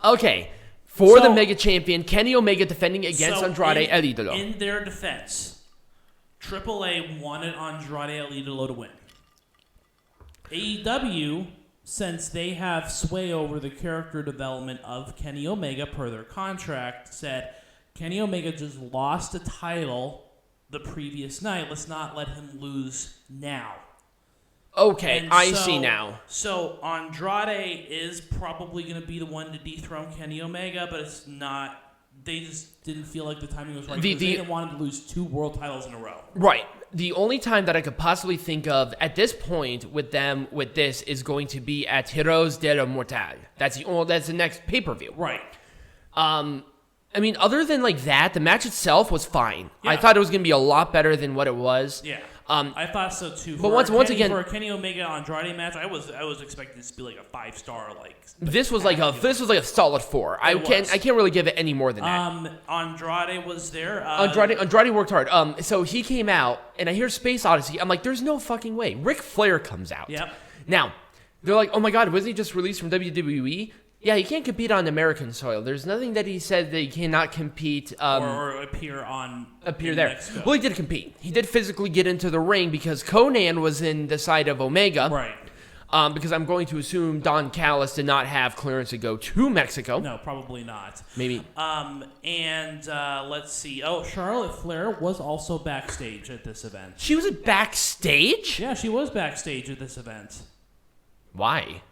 Okay. For the Mega Champion, Kenny Omega defending against Andrade El Idolo. In their defense, AAA wanted Andrade El Idolo to win. AEW, since they have sway over the character development of Kenny Omega per their contract, said Kenny Omega just lost a title the previous night. Let's not let him lose now. Okay, I see now. So Andrade is probably going to be the one to dethrone Kenny Omega, but it's not. They just didn't feel like the timing was right. They didn't want him to lose 2 world titles in a row. Right. The only time that I could possibly think of at this point with them with this is going to be at Heroes de la Mortal. That's the next pay-per-view. Right. I mean, other than like that, the match itself was fine. Yeah. I thought it was going to be a lot better than what it was. Yeah. I thought so too. But once again, for a Kenny Omega Andrade match, I was expecting this to be like a 5-star This was like a solid 4. I can't really give it any more than that. Andrade was there. Andrade worked hard. So he came out, and I hear Space Odyssey. I'm like, there's no fucking way. Ric Flair comes out. Yep. Now they're like, oh my god, wasn't he just released from WWE? Yeah, he can't compete on American soil. There's nothing that he said that he cannot compete or appear there. Mexico. Well, he did compete. He did physically get into the ring because Conan was in the side of Omega. Right. Because I'm going to assume Don Callis did not have clearance to go to Mexico. No, probably not. Maybe. Let's see. Oh, Charlotte Flair was also backstage at this event. She was backstage? Yeah, she was backstage at this event. Why?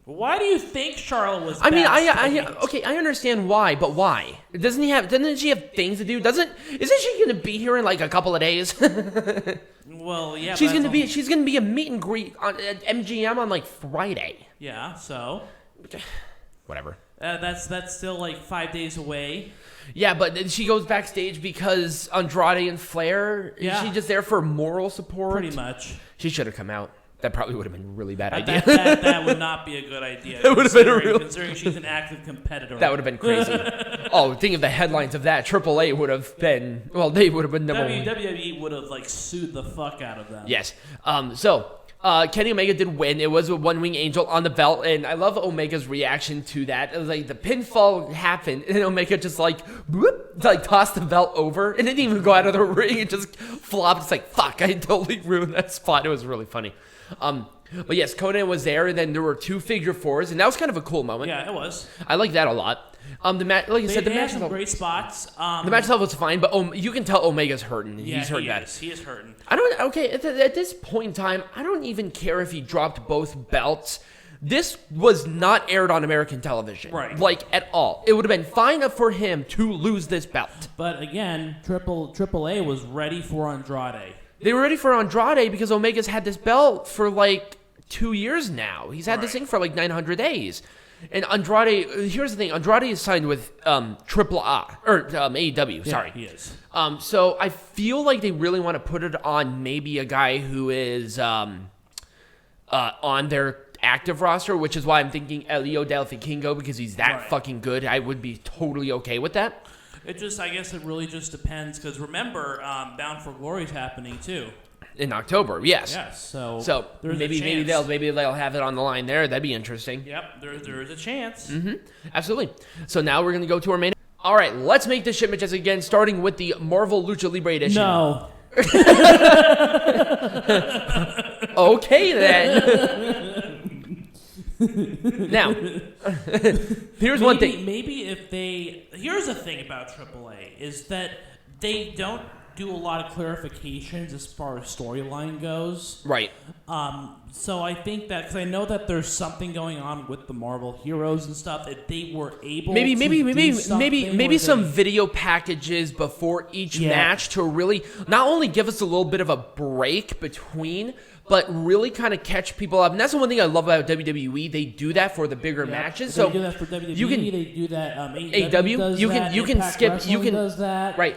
Why do you think Charlotte was? I mean, I understand why, but why? Doesn't she have things to do? Isn't she going to be here in like a couple of days? Well, yeah. She's going to be a meet and greet at MGM on like Friday. Yeah. So. Whatever. That's still like 5 days away. Yeah, but then she goes backstage because Andrade and Flair. Yeah. Is she just there for moral support? Pretty much. She should have come out. That probably would have been a really bad idea. That would not be a good idea. That would have been considering she's an active competitor. That would have been crazy. Think of the headlines of that. AAA would have been. Well, they would have been number one. WWE would have sued the fuck out of them. Yes. Kenny Omega did win. It was a one-wing angel on the belt, and I love Omega's reaction to that. It was like the pinfall happened, and Omega just whoop, tossed the belt over, and didn't even go out of the ring. It just flopped. It's like, fuck, I totally ruined that spot. It was really funny. But yes, Conan was there, and then there were 2 figure 4s, and that was kind of a cool moment. Yeah, it was. I like that a lot. The match, like I said, the match had some great spots. The match itself was fine, but you can tell Omega's hurting. Yeah, he's hurting bad. He is hurting. At this point in time, I don't even care if he dropped both belts. This was not aired on American television, right? At all. It would have been fine for him to lose this belt. But again, AAA was ready for Andrade. They were ready for Andrade because Omega's had this belt for 2 years now. He's had this thing for 900 days. And Andrade, here's the thing. Andrade is signed with AAA, or AEW, sorry. Yeah, he is. So I feel like they really want to put it on maybe a guy who is on their active roster, which is why I'm thinking Elio del Vikingo, because he's that fucking good. I would be totally okay with that. I guess it really just depends, because remember, Bound for Glory is happening too. In October, yes. Yes, so maybe they'll have it on the line there. That'd be interesting. Yep, there is a chance. Mm-hmm. Absolutely. So now we're gonna go to our main. All right, let's make this shit matches again, starting with the Marvel Lucha Libre edition. No. Okay then. Now, here's one thing. Here's the thing about AAA is that they don't do a lot of clarifications as far as storyline goes. Right. So I think that, because I know that there's something going on with the Marvel heroes and stuff, that they were able maybe some video packages before each match to really not only give us a little bit of a break between, but really kind of catch people up. And that's the one thing I love about WWE. They do that for the bigger matches. So they do that for WWE. They do that. AEW. You can skip. You can does that. Right.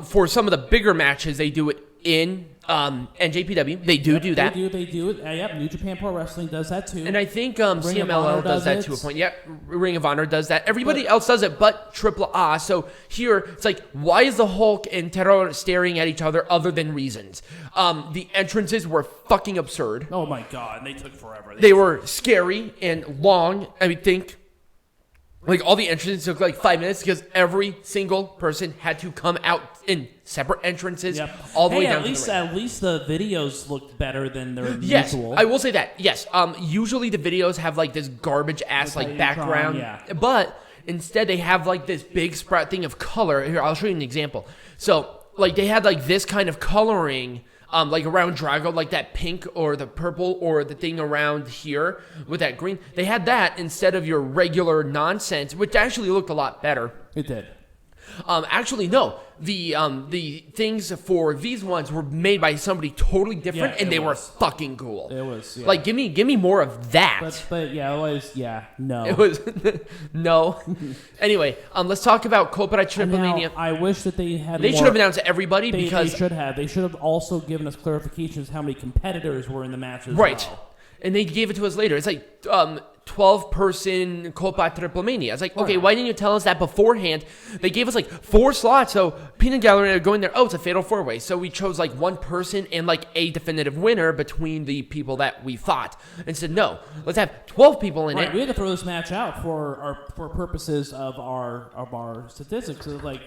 For some of the bigger matches, they do it in NJPW. They do that. They do it. Yep. New Japan Pro Wrestling does that too. And I think CMLL does that to a point. Yep. Ring of Honor does that. Everybody else does it, but AAA. So here, it's like, why is the Hulk and Terror staring at each other other than reasons? The entrances were fucking absurd. Oh my god, and they took forever. They were scary and long. I think Like, all the entrances took like 5 minutes because every single person had to come out in separate entrances all the way down to the ring. At least the videos looked better than their Yes, usual. I will say that. Yes. Usually the videos have like this garbage ass like background, but instead they have like this big sprout thing of color. Here, I'll show you an example. So like they had like this kind of coloring. Like around Drago, like that pink or the purple or the thing around here with that green. They had that instead of your regular nonsense, which actually looked a lot better. It did. Actually, no. The things for these ones were made by somebody totally different, and they were fucking cool. It was, like give me more of that. But yeah, it was no. It was no. Anyway, let's talk about Copa Triplemania. I wish that they had. They should have announced everybody because they should have. They should have also given us clarifications how many competitors were in the matches. Right. And they gave it to us later. It's like 12-person Copa Triplemania. I was like, okay, why didn't you tell us that beforehand? They gave us like 4 slots. So Peanut Gallery are going there. Oh, it's a fatal 4-way. So we chose like 1 person and like a definitive winner between the people that we thought. And said, no, let's have 12 people in it. We had to throw this match out for purposes of our statistics. So like,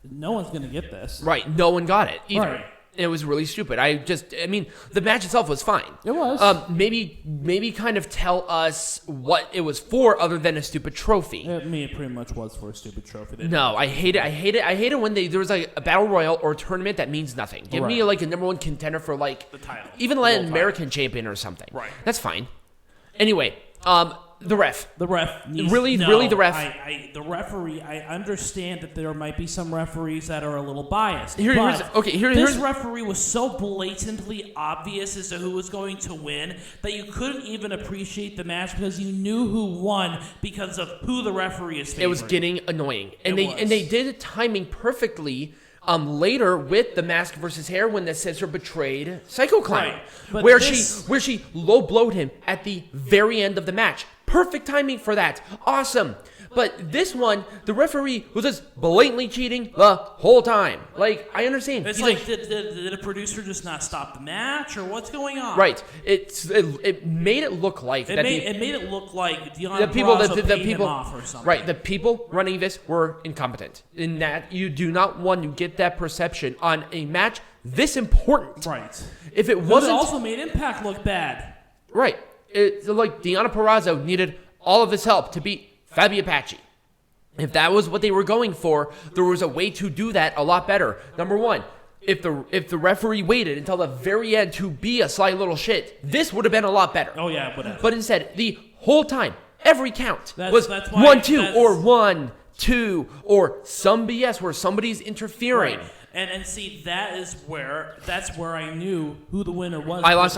no one's gonna get this. Right. No one got it either. Right. It was really stupid. I mean, the match itself was fine. It was. Maybe kind of tell us what it was for other than a stupid trophy. It pretty much was for a stupid trophy. No, I hate it. I hate it when there was like a battle royal or a tournament that means nothing. Give me like a #1 contender for like the title, even like an American champion or something. Right. That's fine. Anyway, the ref. The ref. Really, the ref. The referee, I understand that there might be some referees that are a little biased. This referee was so blatantly obvious as to who was going to win that you couldn't even appreciate the match because you knew who won because of who the referee is favoring. It was getting annoying. And they did timing perfectly. Later with the mask versus hair when the sister betrayed Psycho Clown, where she low blowed him at the very end of the match. Perfect timing for that. Awesome. But this one, the referee was just blatantly cheating the whole time. Like, I understand. It's like, did a producer just not stop the match, or what's going on? Right. It made it look like it made it look like Deonna Purrazzo paid him off or something. Right. The people running this were incompetent. In that, you do not want to get that perception on a match this important. Right. If it wasn't, it also made Impact look bad. Right. It's like Deonna Purrazzo needed all of his help to beat Faby Apache. If that was what they were going for, there was a way to do that a lot better. #1, if the referee waited until the very end to be a sly little shit, this would have been a lot better. Oh yeah, it would have. But instead, the whole time, every count was 1-2 or 1-2 or some BS where somebody's interfering. Right. And see, that's where I knew who the winner was. I lost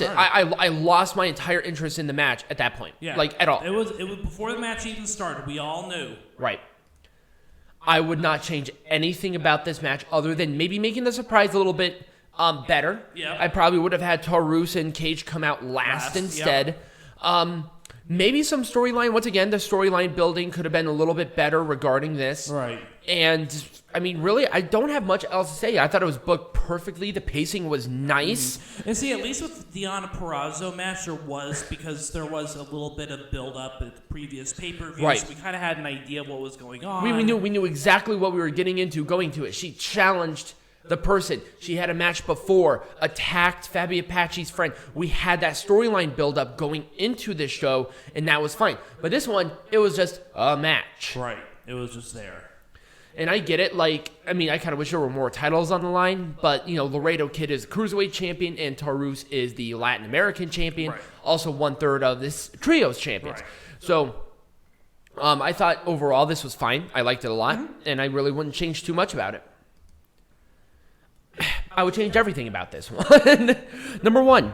it. I lost my entire interest in the match at that point. Yeah. Like, at all. It was before the match even started. We all knew. Right. I would not change anything about this match other than maybe making the surprise a little bit better. Yeah. I probably would have had Taurus and Cage come out last instead. Yep. Maybe some storyline. Once again, the storyline building could have been a little bit better regarding this. Right. And, I mean, really, I don't have much else to say. I thought it was booked perfectly. The pacing was nice. Mm-hmm. And see, at least with the Deonna Purrazzo match, because there was a little bit of build-up at the previous pay-per-views. Right. We kind of had an idea of what was going on. We knew exactly what we were getting into going to it. She challenged the person. She had a match before, attacked Faby Apache's friend. We had that storyline build-up going into this show, and that was fine. But this one, it was just a match. Right. It was just there. And I get it. Like, I mean, I kind of wish there were more titles on the line. But, you know, Laredo Kid is Cruiserweight champion, and Taurus is the Latin American champion. Right. Also 1/3 of this Trios champions. Right. So, I thought overall this was fine. I liked it a lot. Mm-hmm. And I really wouldn't change too much about it. I would change everything about this one. #1,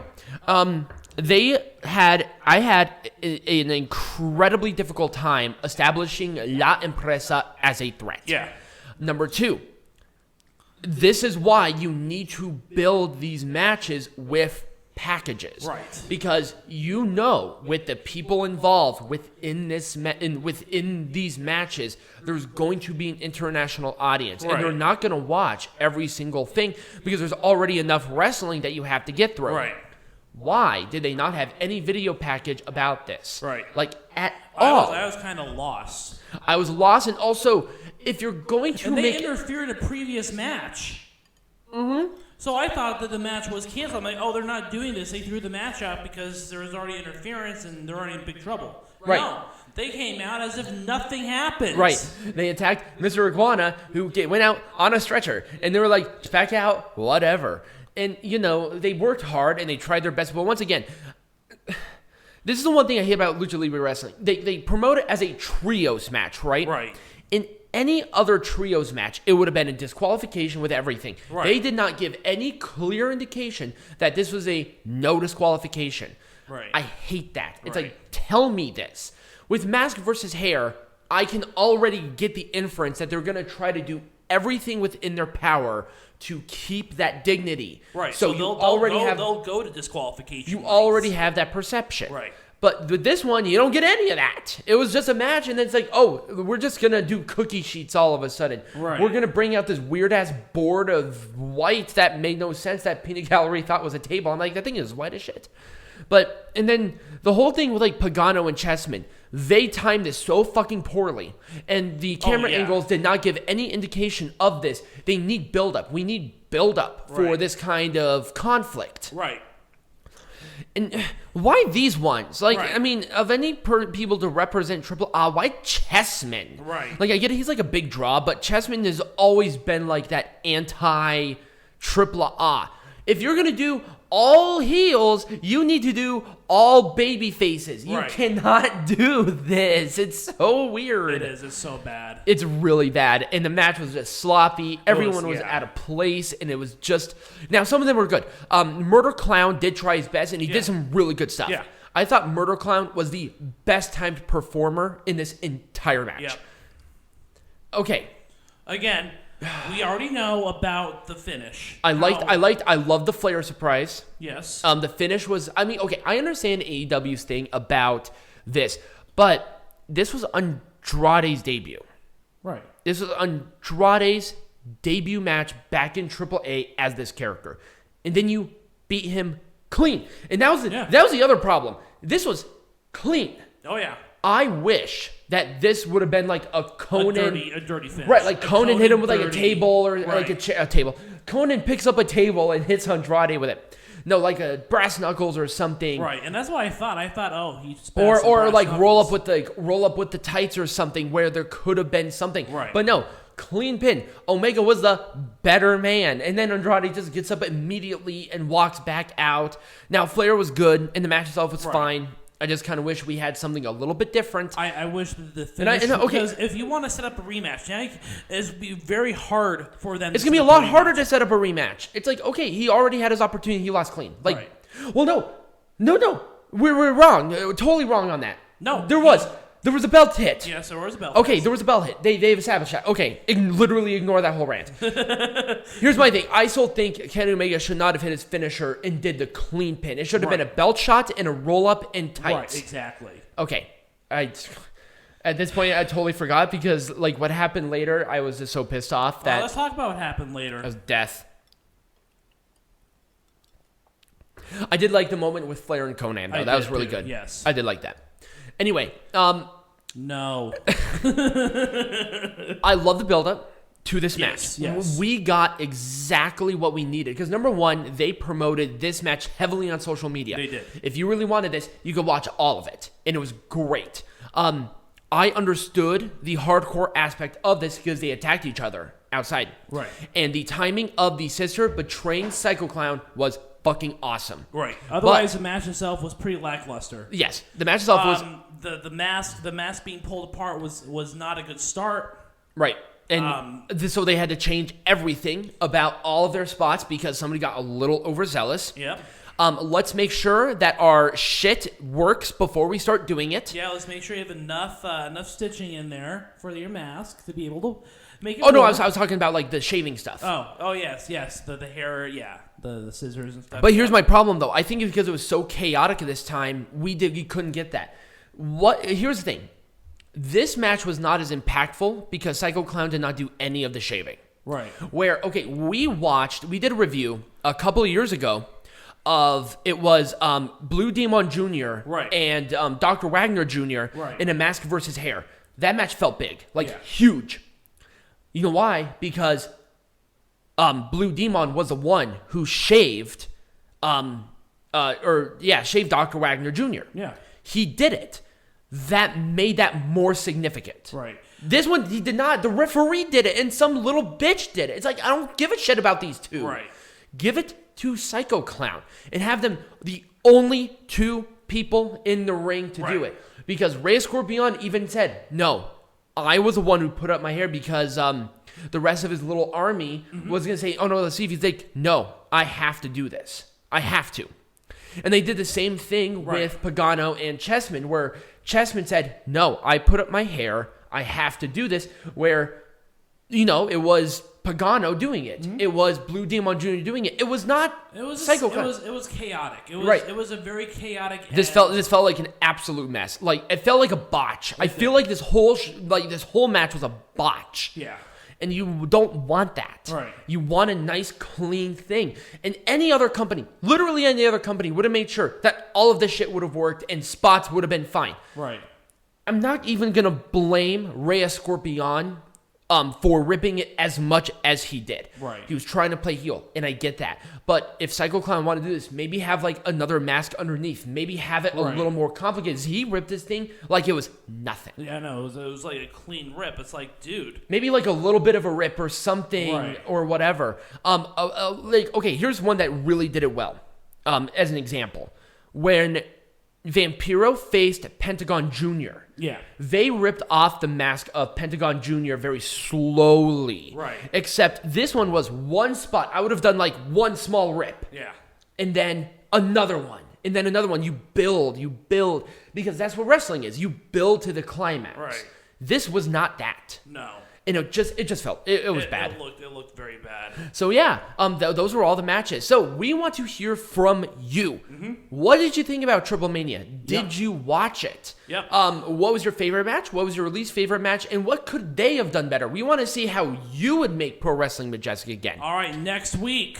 I had an incredibly difficult time establishing La Empresa as a threat. Yeah. #2, this is why you need to build these matches with packages. Right. Because you know, with the people involved within within these matches, there's going to be an international audience. Right. And they're not going to watch every single thing because there's already enough wrestling that you have to get through. Right. why did they not have any video package about this? Right. Like, at all. I was kind of lost. I was lost, and also, if you're going to And they make... interfered in a previous match. Mm-hmm. So I thought that the match was canceled. I'm like, oh, they're not doing this. They threw the match out because there was already interference and they're already in big trouble. Right. No, they came out as if nothing happened. Right. They attacked Mr. Iguana, who went out on a stretcher. And they were like, just back out, whatever. And, you know, they worked hard and they tried their best. But once again, this is the one thing I hate about Lucha Libre Wrestling. They promote it as a trios match, right? Right. In any other trios match, it would have been a disqualification with everything. Right. They did not give any clear indication that this was a no disqualification. Right. I hate that. It's Right. like, tell me this. With mask versus hair, I can already get the inference that they're going to try to do everything within their power to keep that dignity. Right. So you already have... They'll go to disqualification. You already have that perception. Right. But with this one, you don't get any of that. It was just a match, and then it's like, oh, we're just going to do cookie sheets all of a sudden. Right. We're going to bring out this weird-ass board of white that made no sense that Peanut Gallery thought was a table. I'm like, that thing is white as shit. But, and then the whole thing with, like, Pagano and Chessman, they timed this so fucking poorly. And the camera angles did not give any indication of this. They need build-up. We need build-up for this kind of conflict. Right. And why these ones? Like, Right. I mean, of any people to represent AAA, why Chessman? Right. Like, I get it, he's like a big draw, but Chessman has always been like that anti-AAA. If you're going to do all heels, you need to do all baby faces. You Right. cannot do this. It's so weird. It is. It's so bad. It's really bad. And the match was just sloppy. Everyone was yeah. out of place. And it was just... Now, some of them were good. Murder Clown did try his best, and he did some really good stuff. Yeah. I thought Murder Clown was the best timed performer in this entire match. Yep. Okay. Again, we already know about the finish. I loved the Flair surprise. Yes. The finish was... I mean, okay, I understand AEW's thing about this, but this was Andrade's debut. Right. This was Andrade's debut match back in AAA as this character. And then you beat him clean. And that was the other problem. This was clean. Oh, yeah. I wish that this would have been like a Conan... A dirty finish. Right, like Conan hit him with like a dirty- table or Right. like a table. Conan picks up a table and hits Andrade with it. No, like a brass knuckles or something. Right, and that's what I thought. I thought, oh, he's Or like roll up with the tights or something where there could have been something. Right. But no, clean pin. Omega was the better man. And then Andrade just gets up immediately and walks back out. Now, Flair was good, and the match itself was fine. I just kind of wish we had something a little bit different. I wish that the finish, because if you want to set up a rematch, now it's be very hard for them. It's going to be a lot harder to set up a rematch. It's like, okay, he already had his opportunity. He lost clean. Like, well, no. We're wrong. Totally wrong on that. No. There was a belt hit. Yes, there was a belt Okay, hit. there was a belt hit. They've established that. Okay, literally ignore that whole rant. Here's my thing. I still think Kenny Omega should not have hit his finisher and did the clean pin. It should have been a belt shot and a roll-up and tights. Right, exactly. Okay. At this point, I totally forgot because, like, what happened later, I was just so pissed off that... Let's talk about what happened later. That was death. I did like the moment with Flair and Conan, though. That was really good. Yes. I did like that. Anyway, No. I love the build-up to this match. Yes. We got exactly what we needed. Because, number one, they promoted this match heavily on social media. They did. If you really wanted this, you could watch all of it. And it was great. I understood the hardcore aspect of this because they attacked each other outside. Right. And the timing of the sister betraying Psycho Clown was fucking awesome. Right. Otherwise, the match itself was pretty lackluster. Yes. The match itself was... The mask being pulled apart was not a good start. Right. And so they had to change everything about all of their spots because somebody got a little overzealous. Yep. Let's make sure that our shit works before we start doing it. Yeah, let's make sure you have enough stitching in there for your mask to be able to make it Oh, no, work. I was talking about, like, the shaving stuff. Oh, yes. The hair, yeah. The scissors and stuff. But here's my problem, though. I think it's because it was so chaotic at this time, we couldn't get that. Here's the thing. This match was not as impactful because Psycho Clown did not do any of the shaving. Right. Where, okay, we did a review a couple of years ago of it was Blue Demon Jr. Right. and Dr. Wagner Jr. Right. in a mask versus hair. That match felt big, like Yeah. huge. You know why? Because Blue Demon was the one who shaved, shaved Dr. Wagner Jr. Yeah. He did it. That made that more significant. Right. This one, he did not. The referee did it, and some little bitch did it. It's like, I don't give a shit about these two. Right. Give it to Psycho Clown and have them the only two people in the ring to do it. Because Rey Escorpión even said, no, I was the one who put up my hair because the rest of his little army was going to say, oh, no, let's see if he's like, no, I have to do this. I have to. And they did the same thing with Pagano and Chessman, where Chessman said, no, I put up my hair. I have to do this. Where, it was Pagano doing it. It was Blue Demon Jr. doing it. It was not Psycho Clown. It was chaotic. It was a very chaotic. This felt like an absolute mess. Like, it felt like a botch. I feel like this whole match was a botch. Yeah. And you don't want that. Right. You want a nice, clean thing. And any other company, literally any other company, would have made sure that all of this shit would have worked and spots would have been fine. Right. I'm not even going to blame Rey Escorpión for ripping it as much as he did. Right. He was trying to play heel, and I get that. But if Psycho Clown wanted to do this, maybe have like another mask underneath. Maybe have it a little more complicated. He ripped this thing like it was nothing. Yeah, no, it was like a clean rip. It's like, dude. Maybe like a little bit of a rip or something or whatever. Okay, here's one that really did it well. As an example, when Vampiro faced Pentagon Jr. Yeah. They ripped off the mask of Pentagon Jr. very slowly. Right. Except this one was one spot. I would have done like one small rip. Yeah. And then another one. And then another one. You build. Because that's what wrestling is. You build to the climax. Right. This was not that. No. And it just felt, it was bad. It looked very bad. So yeah, those were all the matches. So we want to hear from you. What did you think about Triplemania? Did you watch it? Yep. What was your favorite match? What was your least favorite match? And what could they have done better? We want to see how you would make Pro Wrestling Majestic again. All right, next week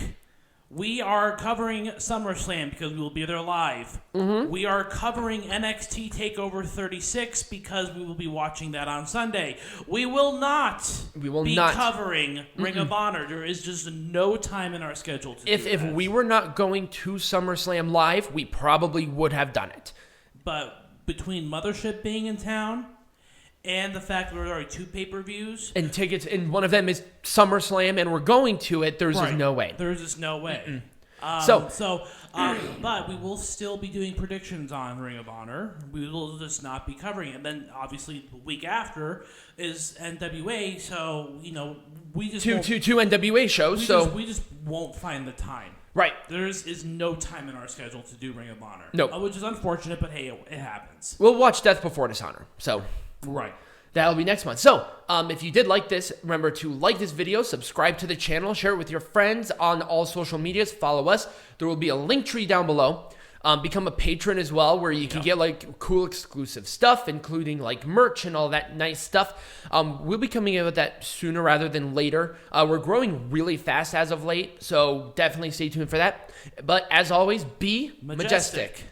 we are covering SummerSlam because we will be there live. We are covering NXT TakeOver 36 because we will be watching that on Sunday. We will not be covering Ring of Honor. There is just no time in our schedule to do that. If we were not going to SummerSlam live, we probably would have done it. But between Mothership being in town and the fact that there are already 2 pay-per-views. And tickets, and one of them is SummerSlam, and we're going to it, there's just no way. There's just no way. But we will still be doing predictions on Ring of Honor. We will just not be covering it. And then, obviously, the week after is NWA, so, we just two NWA shows, we just won't find the time. Right. There is no time in our schedule to do Ring of Honor. No. Which is unfortunate, but hey, it happens. We'll watch Death Before Dishonor, so... Right. That'll be next month. So, if you did like this, remember to like this video, subscribe to the channel, share it with your friends on all social medias, follow us. There will be a link tree down below. Become a patron as well, where you can get like cool exclusive stuff, including like merch and all that nice stuff. We'll be coming in with that sooner rather than later. We're growing really fast as of late, so definitely stay tuned for that. But as always, be majestic.